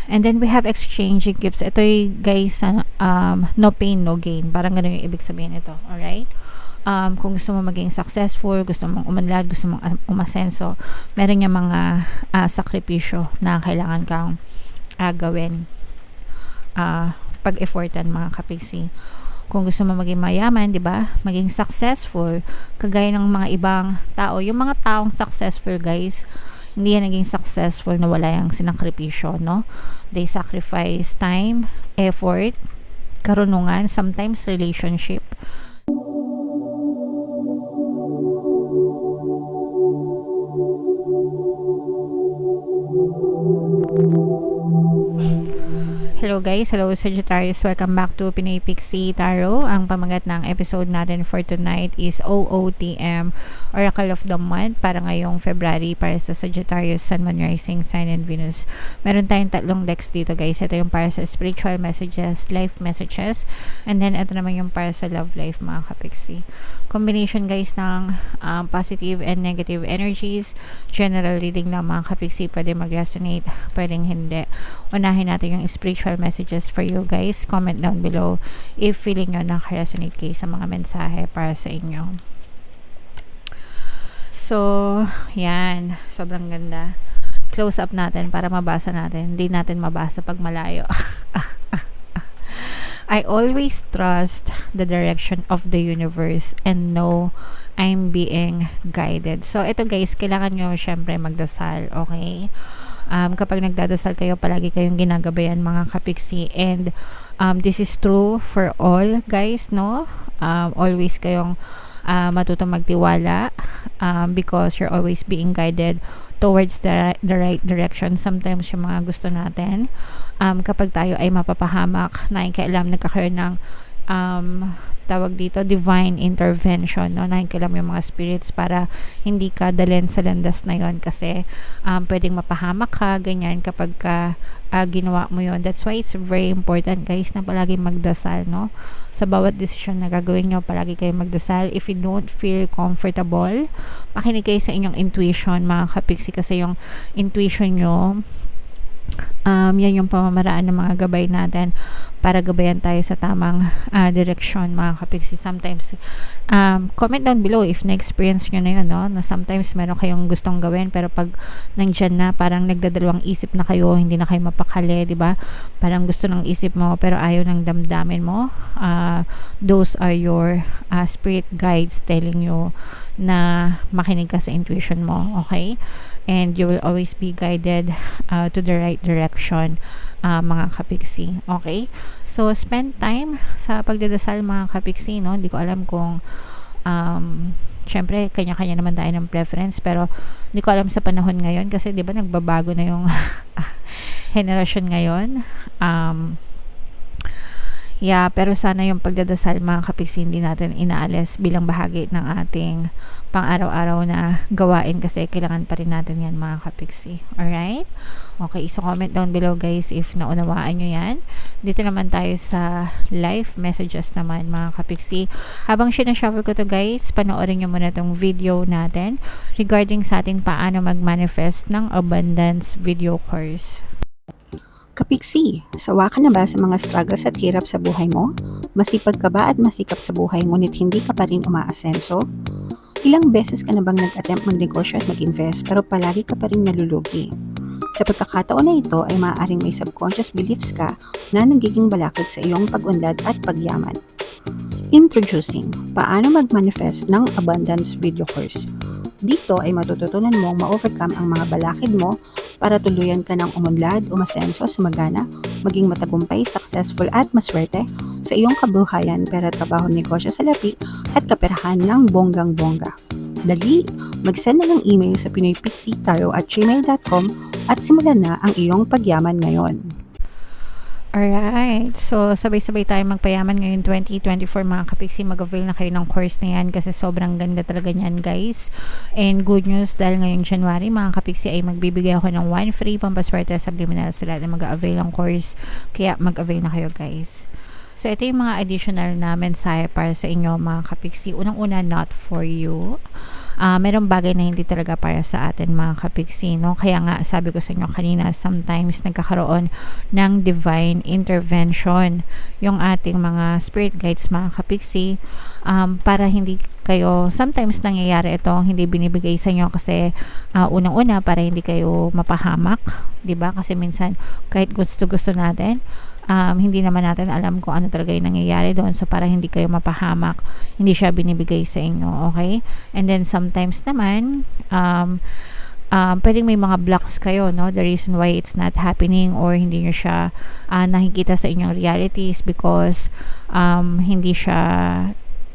And then we have exchanging gifts. Ito guys, no pain, no gain. Parang ganun yung ibig sabihin ito. Alright? Kung gusto mo maging successful, gusto mong umunlad, gusto mong umasenso, meron yung mga sakripisyo na kailangan kang gawin. Pag-effortan mga kapiksi. Kung gusto mo maging mayaman, 'di ba? Maging successful, kagaya ng mga ibang tao, yung mga taong successful, guys, hindi yan naging successful na wala yung sinakripisyo, no? They sacrifice time, effort, karunungan, sometimes relationship. Hello guys, hello Sagittarius, welcome back to Pinoy Pixie Tarot. Ang pamagat ng episode natin for tonight is OOTM, Oracle of the Month, para ngayong February, para sa Sagittarius, Sun, Moon, Rising, Sign, and Venus. Meron tayong tatlong decks dito guys. Ito yung para sa spiritual messages, life messages, and then ito naman yung para sa love life mga kapiksi. Combination guys ng positive and negative energies. General reading lang mga kapiksi, pwede mag-resonate, pwedeng hindi. Unahin natin yung spiritual messages for you guys. Comment down below if feeling nyo naka-resonate kayo sa mga mensahe para sa inyo. So, yan. Sobrang ganda. Close up natin para mabasa natin. Hindi natin mabasa pag malayo. I always trust the direction of the universe and know I'm being guided. So, ito guys, kailangan nyo syempre magdasal, okay? Kapag nagdadasal kayo, palagi kayong ginagabayan mga kapiksi, and this is true for all guys, no? Always kayong matutong magtiwala, because you're always being guided towards the right direction. Sometimes yung mga gusto natin, kapag tayo ay mapapahamak, nakikialam, nagkakaroon ng tawag dito, divine intervention, no? Nakikialam yung mga spirits para hindi ka dalhin sa landas na yon, kasi pwedeng mapahamak ka, ganyan, kapag ginawa mo yon. That's why it's very important guys na palagi magdasal, no? Sa bawat desisyon na gagawin nyo, palagi kayo magdasal. If you don't feel comfortable, makinig kayo sa inyong intuition mga kapiksi, kasi yung intuition nyo, yan yung pamamaraan ng mga gabay natin para gabayan tayo sa tamang direksyon mga kapiksi. Sometimes comment down below if na-experience nyo na yun, no? Na sometimes meron kayong gustong gawin, pero pag nandyan na, parang nagdadalawang isip na kayo, hindi na kayo mapakali, diba? Parang gusto ng isip mo pero ayaw ng damdamin mo. Those are your spirit guides telling you na makinig ka sa intuition mo, okay? And you will always be guided to the right direction mga kapiksi, okay? So spend time sa pagdadasal mga kapiksi, no? Hindi ko alam kung syempre kanya-kanya naman tayo ng preference, pero hindi ko alam sa panahon ngayon, kasi di ba nagbabago na yung henerasyon ngayon. Yeah, pero sana yung pagdadasal mga kapiksi hindi natin inaalis bilang bahagi ng ating pang-araw-araw na gawain, kasi kailangan pa rin natin yan mga kapiksi. Alright? Okay, so comment down below guys if naunawaan nyo yan. Dito naman tayo sa live messages naman mga kapiksi. Habang sinashuffle ko to guys, panoorin nyo muna tong video natin regarding sa ating paano mag-manifest ng abundance video course. Kapiksi, sawa ka na ba sa mga struggles at hirap sa buhay mo? Masipag ka ba at masikap sa buhay ngunit hindi ka pa rin umaasenso? Ilang beses ka na bang nag-attempt magnegosyo at mag-invest pero palagi ka pa rin nalulugi? Sa pagkakataon na ito ay maaaring may subconscious beliefs ka na nagiging balakid sa iyong pag-unlad at pagyaman. Introducing, paano mag-manifest ng abundance video course. Dito ay matututunan mong ma-overcome ang mga balakid mo para tuluyan ka ng umunlad, umasenso, sumagana, maging matagumpay, successful at maswerte sa iyong kabuhayan, pera, trabaho, negosyo, salapi at kaperahan ng bonggang-bongga. Dali, mag-send na ng email sa pinoypixitaro@gmail.com at simulan na ang iyong pagyaman ngayon. Alright, so sabay-sabay tayo magpayaman ngayon 2024 mga kapiksi. Mag-avail na kayo ng course na yan kasi sobrang ganda talaga niyan guys. And good news, dahil ngayong January mga kapiksi ay magbibigay ako ng 1 free pampaswerte subliminal sa lahat na mag-avail ng course. Kaya mag-avail na kayo guys. So ito yung mga additional na mensahe para sa inyo mga kapiksi. Unang-una, not for you. merong bagay na hindi talaga para sa atin mga kapiksi, no? Kaya nga sabi ko sa inyo kanina, sometimes nagkakaroon ng divine intervention yung ating mga spirit guides mga kapiksi, para hindi kayo, sometimes nangyayari ito, hindi binibigay sa inyo kasi unang-una para hindi kayo mapahamak, 'di ba? Kasi minsan kahit gusto natin, hindi naman natin alam kung ano talaga yung nangyayari doon. So, para hindi kayo mapahamak, hindi siya binibigay sa inyo, okay? And then, sometimes naman, pwedeng may mga blocks kayo, no? The reason why it's not happening or hindi nyo siya nakikita sa inyong realities because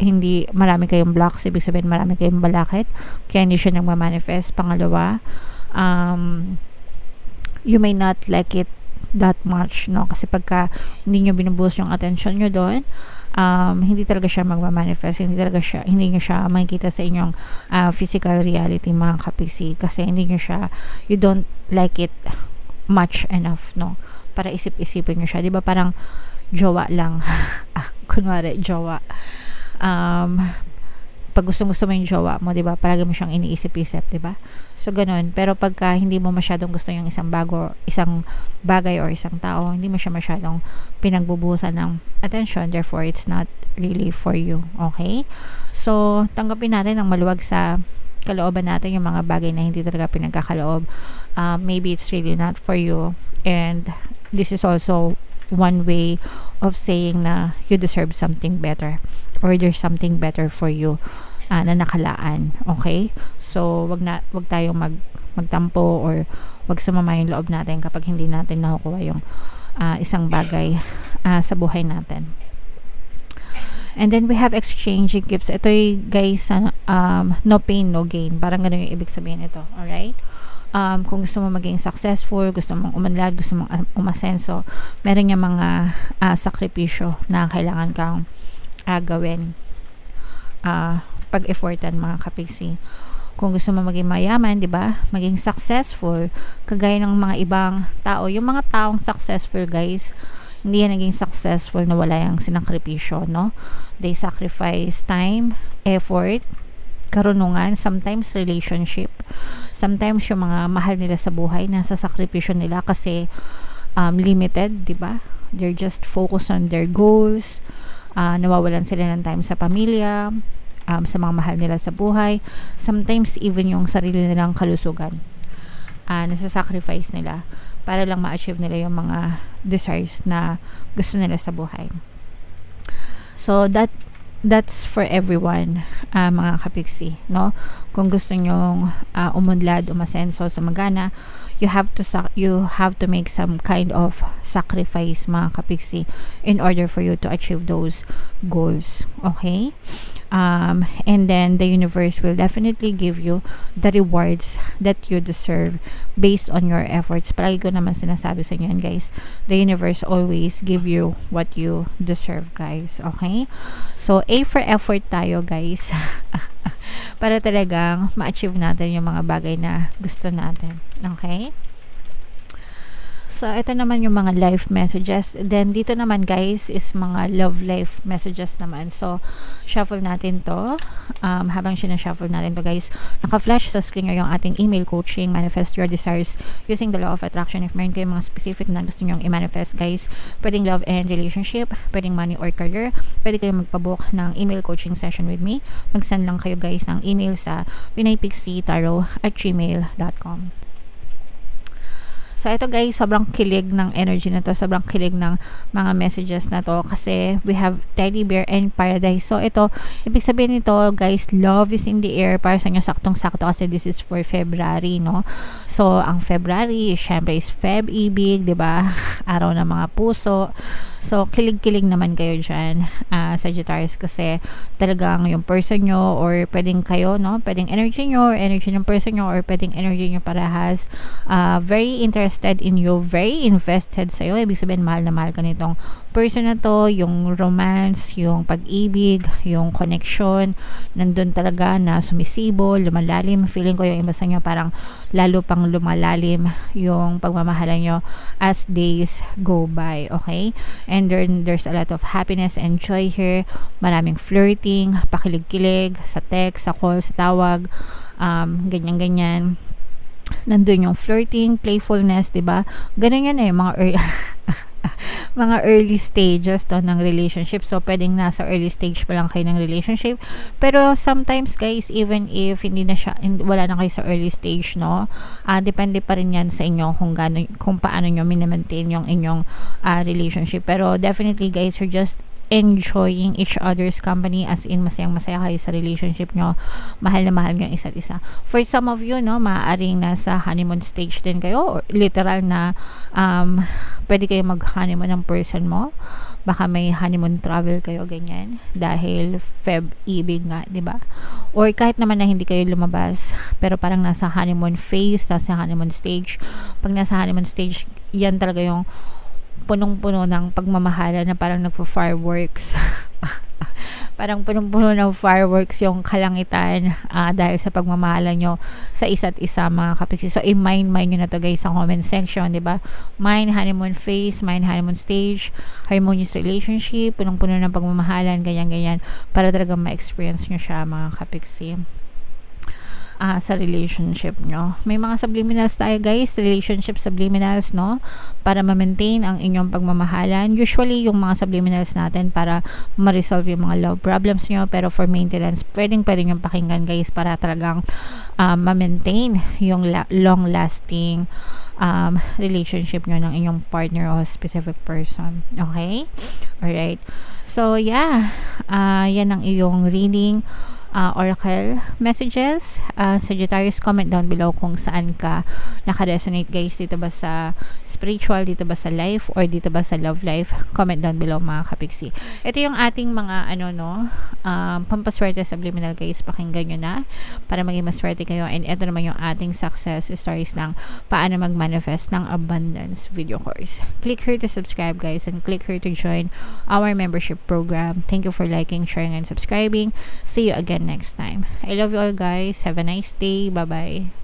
hindi marami kayong blocks, ibig sabihin marami kayong balakid, kaya hindi siya nagmamanifest. Pangalawa, you may not like it that much, no? Kasi pagka hindi nyo binubuhos yung attention nyo doon, hindi talaga siya magmamanifest, hindi nyo siya makikita sa inyong physical reality mga kapiksi, kasi you don't like it much enough, no? Para isip-isipin nyo siya, di ba? Parang jowa lang. Kunwari, jowa. Pag gusto mo yung jowa mo, 'di ba? Palagi mo siyang iniisip-isip, 'di ba? So ganun. Pero pagka hindi mo masyadong gusto yung isang bagay or isang tao, hindi mo siya masyadong pinagbubuhusan ng attention, therefore it's not really for you. Okay? So tanggapin natin ng maluwag sa kalooban natin yung mga bagay na hindi talaga pinagkakaloob. Maybe it's really not for you, and this is also one way of saying na you deserve something better or there's something better for you na nakalaan. Okay? So wag tayong magtampo or wag sumama yung loob natin kapag hindi natin nakukuha yung isang bagay sa buhay natin. And then we have exchanging gifts. Ito guys, no pain, no gain. Parang ganun yung ibig sabihin ito. Alright? Kung gusto mo maging successful, gusto mong umunlad, gusto mong umasenso, meron yung mga sakripisyo na kailangan kang gawin, pag-effortan mga kapiksi. Kung gusto mo maging mayaman, di ba? Maging successful, kagaya ng mga ibang tao. Yung mga taong successful, guys, hindi yan naging successful na wala yung sinakripisyo, no? They sacrifice time, effort, karunungan, sometimes relationship, sometimes yung mga mahal nila sa buhay, nasa sakripisyo nila kasi limited, di ba? They're just focused on their goals, nawawalan sila ng time sa pamilya, sa mga mahal nila sa buhay, sometimes even yung sarili nilang kalusugan, nasa-sacrifice nila para lang ma-achieve nila yung mga desires na gusto nila sa buhay. So that's for everyone, mga kapiksi, no? Kung gusto nyong umunlad, umasenso, sumagana, you have to make some kind of sacrifice mga kapiksi in order for you to achieve those goals. Okay? And then the universe will definitely give you the rewards that you deserve based on your efforts. Palagi ko naman sinasabi sa inyo yan, guys. The universe always give you what you deserve, guys. Okay? So, A for effort tayo, guys. Para talagang ma-achieve natin yung mga bagay na gusto natin. Okay? So, ito naman yung mga life messages. Then, dito naman, guys, is mga love life messages naman. So, shuffle natin to. Habang sinashuffle natin to, guys, naka-flash sa screen nyo yung ating email coaching, Manifest Your Desires Using the Law of Attraction. If meron kayong mga specific na gusto nyo i-manifest, guys, pwedeng love and relationship, pwedeng money or career, pwede kayong magpabook ng email coaching session with me. Mag-send lang kayo, guys, ng email sa pinaypixietarot@gmail.com. So, ito guys, sobrang kilig ng energy na to. Sobrang kilig ng mga messages na to. Kasi we have Teddy Bear and Paradise. So, ito, ibig sabihin nito, guys, love is in the air. Para sa inyo, saktong-sakto kasi this is for February, no? So, ang February, syempre is Feb-ibig, diba? Araw ng mga puso. So, kilig-kilig naman kayo dyan, Sagittarius, kasi talagang yung person nyo, or pwedeng kayo, no? Pwedeng energy nyo, or energy ng person nyo, or pwedeng energy nyo parehas. Very interested in you, very invested sa'yo. Ibig sabihin, mahal na mahal ka nitong person na to, yung romance, yung pag-ibig, yung connection, nandun talaga na sumisibo, lumalalim. Feeling ko yung iba sa inyo parang lalo pang lumalalim yung pagmamahalan nyo as days go by, okay? and there's a lot of happiness and joy here. Maraming flirting, pakilig-kilig sa text, sa call, sa tawag, ganyan-ganyan. Nandun yung flirting, playfulness, 'di ba? Ganun yan mga mga early stages to ng relationship. So pwedeng nasa early stage pa lang kayo ng relationship. Pero sometimes guys, even if wala na kayo sa early stage, no? Depende pa rin yan sa inyo kung paano nyo minimaintain yung inyong relationship. Pero definitely guys, you're just enjoying each other's company, as in masayang-masaya kayo sa relationship nyo, mahal na mahal nyo isa't isa. For some of you, no, maaaring nasa honeymoon stage din kayo, or literal na pwede kayo mag-honeymoon ng person mo, baka may honeymoon travel kayo, ganyan, dahil Feb-ibig nga, di ba? Or kahit naman na hindi kayo lumabas, pero parang nasa honeymoon phase, nasa honeymoon stage. Pag nasa honeymoon stage, yan talaga yung punong-puno ng pagmamahala, na parang nagpo-fireworks. Parang punong-puno ng fireworks yung kalangitan dahil sa pagmamahala nyo sa isa't isa, mga kapiksi. So, i-mind nyo na to guys sa comment section, di ba? Mine honeymoon phase, mine honeymoon stage, harmonious relationship, punong-puno ng pagmamahalan, ganyan-ganyan, para talaga ma-experience nyo siya, mga kapiksi. Sa relationship nyo. May mga subliminals tayo guys, relationship subliminals, no? Para ma-maintain ang inyong pagmamahalan. Usually, yung mga subliminals natin para ma-resolve yung mga love problems nyo, pero for maintenance, pwedeng yung pakinggan guys, para talagang ma-maintain yung long-lasting relationship nyo ng inyong partner o specific person. Okay? Alright. So, yeah. Yan ang iyong reading. Oracle messages. Sagittarius, comment down below kung saan ka naka-resonate guys. Dito ba sa spiritual, dito ba sa life, or dito ba sa love life? Comment down below, mga kapiksi. Ito yung ating mga pampaswerte subliminal guys. Pakinggan nyo na para maging maswerte kayo. And ito naman yung ating success stories ng paano mag-manifest ng abundance video course. Click here to subscribe guys, and click here to join our membership program. Thank you for liking, sharing, and subscribing. See you again next time. I love you all guys. Have a nice day. Bye bye.